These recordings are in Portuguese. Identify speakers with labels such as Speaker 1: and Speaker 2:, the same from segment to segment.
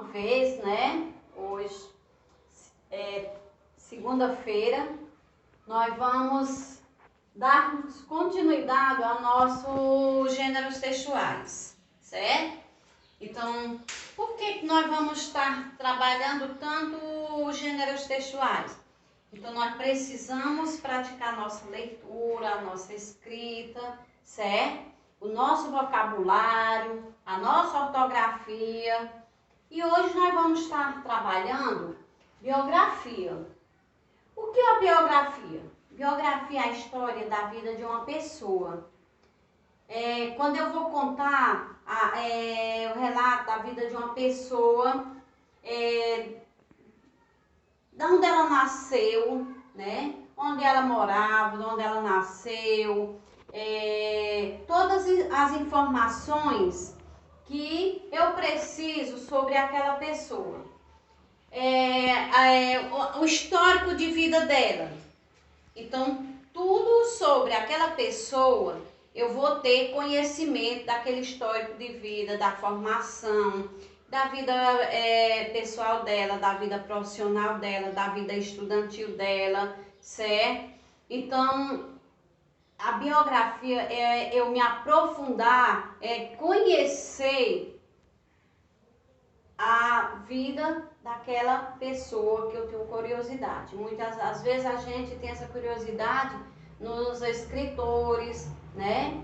Speaker 1: Uma vez, né? Hoje é segunda-feira, nós vamos dar continuidade ao nosso gêneros textuais, certo? Então, por que nós vamos estar trabalhando tanto os gêneros textuais? Então, nós precisamos praticar nossa leitura, nossa escrita, certo? O nosso vocabulário, a nossa ortografia. E hoje nós vamos estar trabalhando biografia. O que é a biografia? Biografia é a história da vida de uma pessoa. Quando eu vou contar o relato da vida de uma pessoa, de onde ela nasceu, né? Onde ela morava, de onde ela nasceu, todas as informações que eu preciso sobre aquela pessoa. O histórico de vida dela. Então, tudo sobre aquela pessoa, eu vou ter conhecimento daquele histórico de vida, da formação, da vida pessoal dela, da vida profissional dela, da vida estudantil dela, certo? Então, a biografia é eu me aprofundar, conhecer a vida daquela pessoa que eu tenho curiosidade. Muitas às vezes a gente tem essa curiosidade nos escritores, né?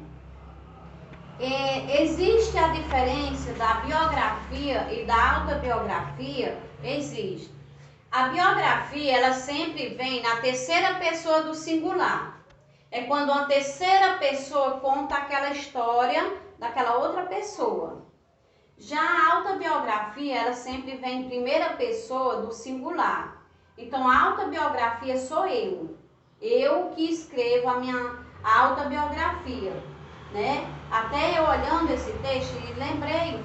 Speaker 1: Existe a diferença da biografia e da autobiografia? Existe. A biografia, ela sempre vem na terceira pessoa do singular. É quando uma terceira pessoa conta aquela história daquela outra pessoa. Já a autobiografia, ela sempre vem em primeira pessoa do singular. Então, a autobiografia sou eu. Eu que escrevo a minha autobiografia, né? Até eu olhando esse texto, lembrei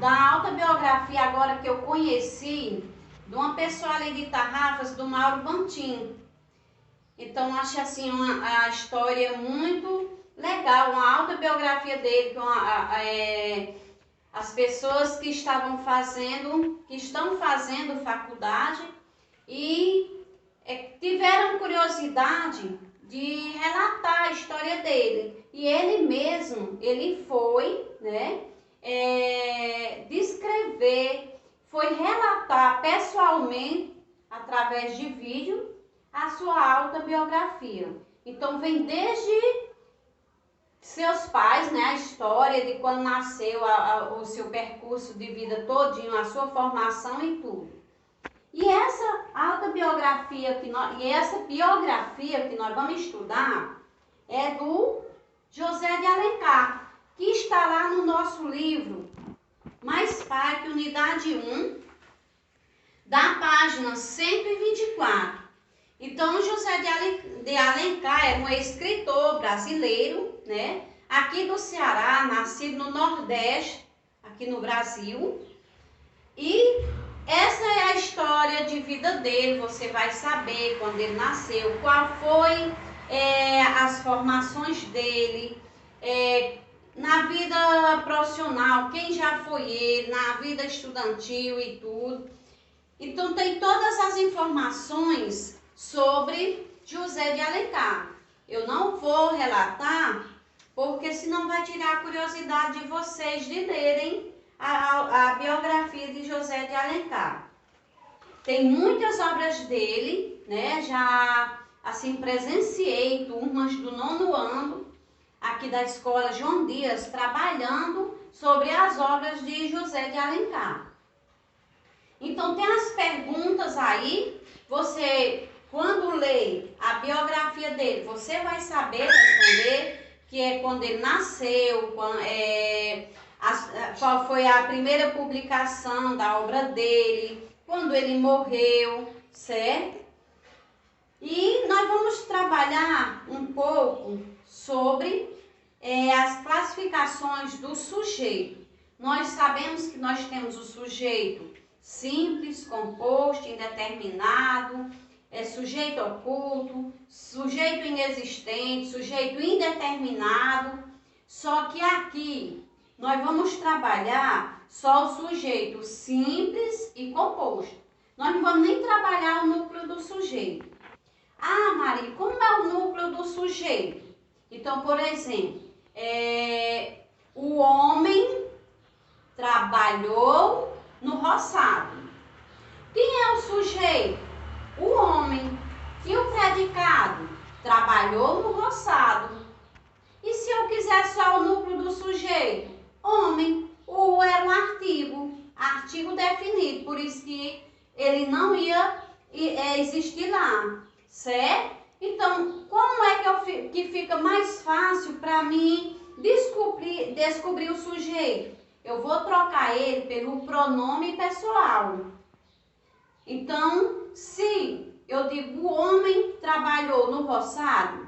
Speaker 1: da autobiografia agora que eu conheci, de uma pessoa ali de Tarrafas, do Mauro Bantim. Então, achei assim a história muito legal, uma autobiografia dele, as pessoas que estão fazendo faculdade e tiveram curiosidade de relatar a história dele. E ele mesmo, ele foi, né, descrever, foi relatar pessoalmente, através de vídeo, a sua autobiografia. Então, vem desde seus pais, né, a história de quando nasceu, o seu percurso de vida todinho, a sua formação e tudo. E essa autobiografia biografia que nós vamos estudar é do José de Alencar, que está lá no nosso livro Mais Pai que Unidade 1, da página 124. Então, José de Alencar era um escritor brasileiro, né? Aqui do Ceará, nascido no Nordeste, aqui no Brasil. E essa é a história de vida dele. Você vai saber quando ele nasceu, qual foi as formações dele, na vida profissional, quem já foi ele, na vida estudantil e tudo. Então, tem todas as informações sobre José de Alencar. Eu não vou relatar, porque senão vai tirar a curiosidade de vocês de lerem a biografia de José de Alencar. Tem muitas obras dele, né? Já assim presenciei turmas do 9º ano aqui da escola João Dias trabalhando sobre as obras de José de Alencar. Então, tem as perguntas aí, você, quando lê a biografia dele, você vai saber responder, que é quando ele nasceu, qual foi a primeira publicação da obra dele, quando ele morreu, certo? E nós vamos trabalhar um pouco sobre as classificações do sujeito. Nós sabemos que nós temos o sujeito simples, composto, indeterminado, sujeito oculto, sujeito inexistente, sujeito indeterminado. Só que aqui nós vamos trabalhar só o sujeito simples e composto. Nós não vamos nem trabalhar o núcleo do sujeito. Ah, Maria, como é o núcleo do sujeito? Então, por exemplo, o homem trabalhou no roçado. Quem é o sujeito? O homem. E o predicado? Trabalhou no roçado. E se eu quiser só o núcleo do sujeito? Homem. O era um artigo definido, por isso que ele não ia existir lá, certo? Então, como é que fica mais fácil para mim descobrir o sujeito? Eu vou trocar ele pelo pronome pessoal. Então, se eu digo o homem trabalhou no roçado,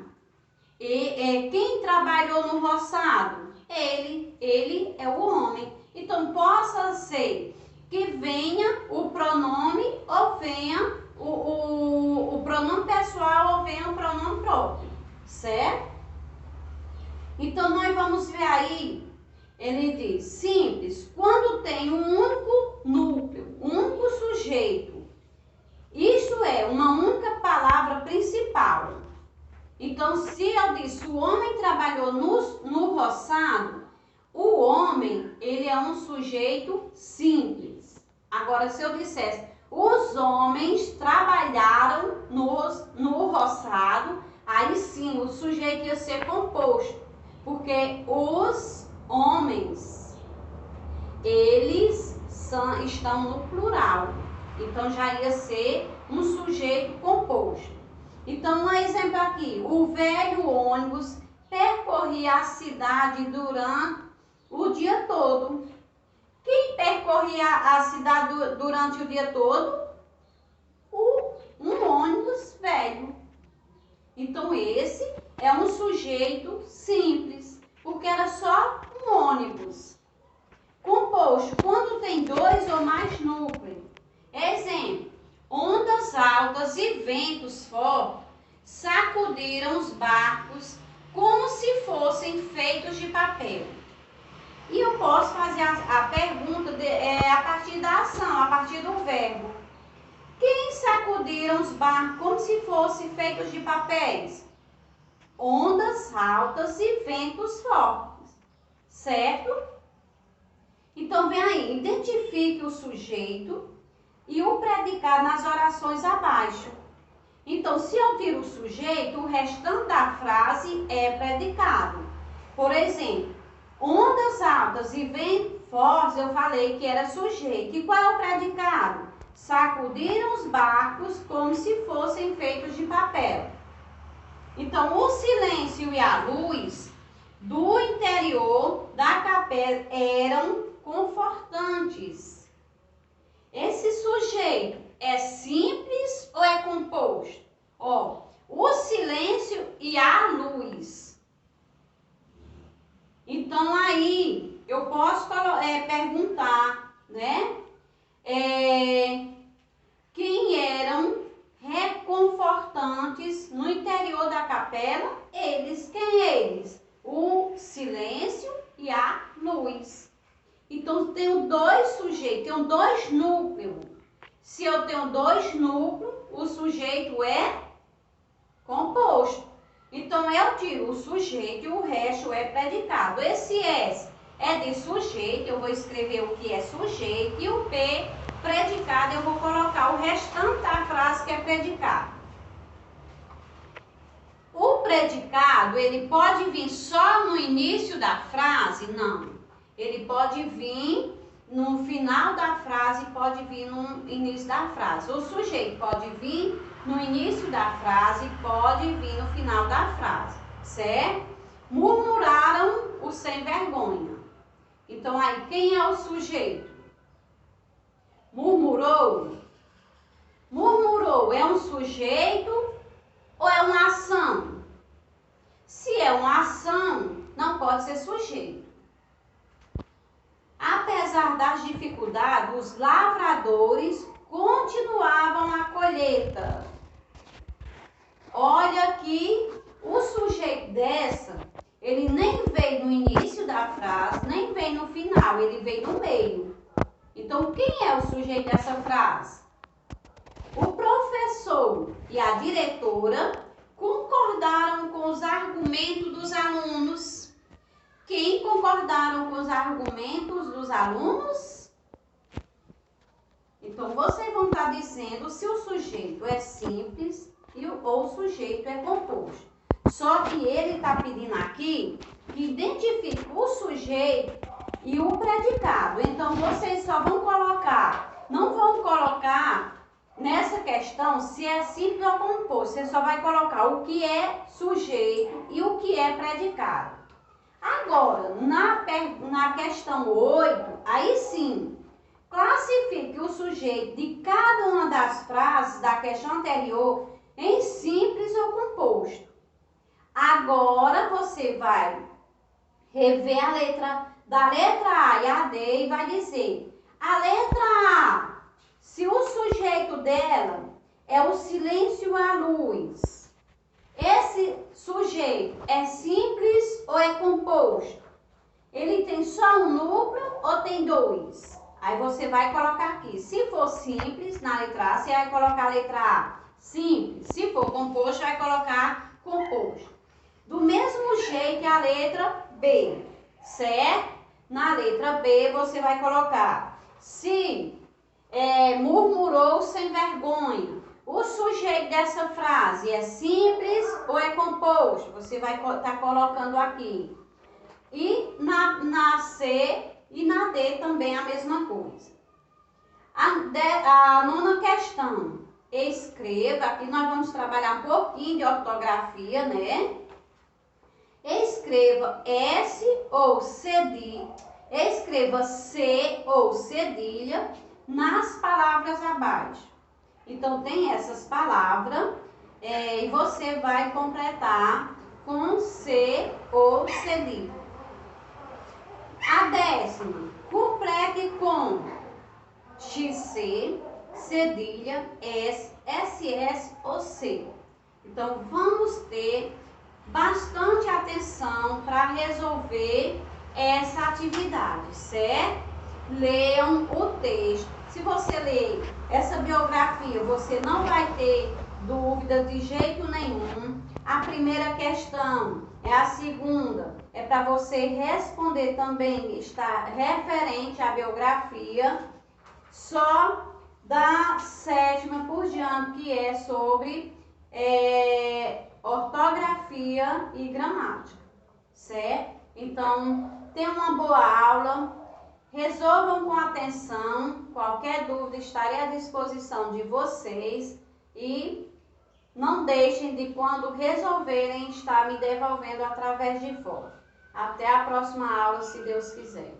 Speaker 1: quem trabalhou no roçado? Ele é o homem. Então, possa ser que venha o pronome ou venha o pronome pessoal ou venha o pronome próprio, certo? Então, nós vamos ver aí, ele diz, simples, quando tem um único núcleo, um único sujeito, isto é, uma única palavra principal. Então, se eu disse o homem trabalhou no roçado, o homem, ele é um sujeito simples. Agora, se eu dissesse os homens trabalharam no roçado, aí sim o sujeito ia ser composto, porque os homens, eles estão no plural. Então, já ia ser um sujeito composto. Então, um exemplo aqui. O velho ônibus percorria a cidade durante o dia todo. Quem percorria a cidade durante o dia todo? Um ônibus velho. Então, esse é um sujeito simples, porque era só um ônibus. Composto, quando tem dois ou mais núcleos. Exemplo, ondas altas e ventos fortes sacudiram os barcos como se fossem feitos de papel. E eu posso fazer a pergunta a partir da ação, a partir do verbo. Quem sacudiram os barcos como se fossem feitos de papéis? Ondas altas e ventos fortes, certo? Então, vem aí, identifique o sujeito e o predicado nas orações abaixo. Então, se eu tiro o sujeito, o restante da frase é predicado. Por exemplo, ondas altas e ventos fortes, eu falei que era sujeito. E qual é o predicado? Sacudiram os barcos como se fossem feitos de papel. Então, o silêncio e a luz do interior da capela eram confortantes. Esse sujeito é simples ou é composto? O silêncio e a luz. Então, aí, eu posso perguntar, né? Quem eram reconfortantes no interior da capela? Eles. Quem eles? O silêncio e a luz. Então, tenho dois sujeitos, tenho dois núcleos. Se eu tenho dois núcleos, o sujeito é composto. Então, eu tiro o sujeito e o resto é predicado. Esse S é de sujeito, eu vou escrever o que é sujeito. E o P, predicado, eu vou colocar o restante da frase que é predicado. O predicado, ele pode vir só no início da frase? Não. Ele pode vir no final da frase, pode vir no início da frase. O sujeito pode vir no início da frase, pode vir no final da frase, certo? Murmuraram os sem vergonha. Então, aí, quem é o sujeito? Murmurou. Murmurou é um sujeito ou é uma ação? Se é uma ação, não pode ser sujeito. Apesar das dificuldades, os lavradores continuavam a colheita. Olha aqui, o sujeito dessa, ele nem veio no início da frase, nem veio no final, ele veio no meio. Então, quem é o sujeito dessa frase? O professor e a diretora concordaram com os argumentos dos alunos. Quem concordaram com os argumentos dos alunos? Então, vocês vão estar dizendo se o sujeito é simples ou o sujeito é composto. Só que ele está pedindo aqui que identifique o sujeito e o predicado. Então, vocês só vão colocar, não vão colocar nessa questão se é simples ou composto. Você só vai colocar o que é sujeito e o que é predicado. Agora, na questão 8, aí sim, classifique o sujeito de cada uma das frases da questão anterior em simples ou composto. Agora você vai rever da letra A e a D e vai dizer: a letra A, se o sujeito dela é o silêncio e a luz, esse sujeito é simples ou é composto? Ele tem só um núcleo ou tem dois? Aí você vai colocar aqui. Se for simples, na letra A, você vai colocar a letra A, simples. Se for composto, vai colocar composto. Do mesmo jeito a letra B, certo? Na letra B você vai colocar: se murmurou sem vergonha, o sujeito dessa frase é simples ou é composto? Você vai estar colocando aqui. E na C e na D também a mesma coisa. A nona questão. Escreva, aqui nós vamos trabalhar um pouquinho de ortografia, né? Escreva S ou cedilha, escreva C ou cedilha nas palavras abaixo. Então, tem essas palavras e você vai completar com C ou cedilha. A 10ª, complete com XC, cedilha, S, SS ou C. Então, vamos ter bastante atenção para resolver essa atividade, certo? Leiam o texto. Se você ler essa biografia, você não vai ter dúvida de jeito nenhum. A primeira questão é a segunda, é para você responder também, está referente à biografia. Só da 7ª por diante, que é sobre ortografia e gramática, certo? Então, tenham uma boa aula, resolvam com atenção, qualquer dúvida estarei à disposição de vocês e não deixem de, quando resolverem, estar me devolvendo através de foto. Até a próxima aula, se Deus quiser.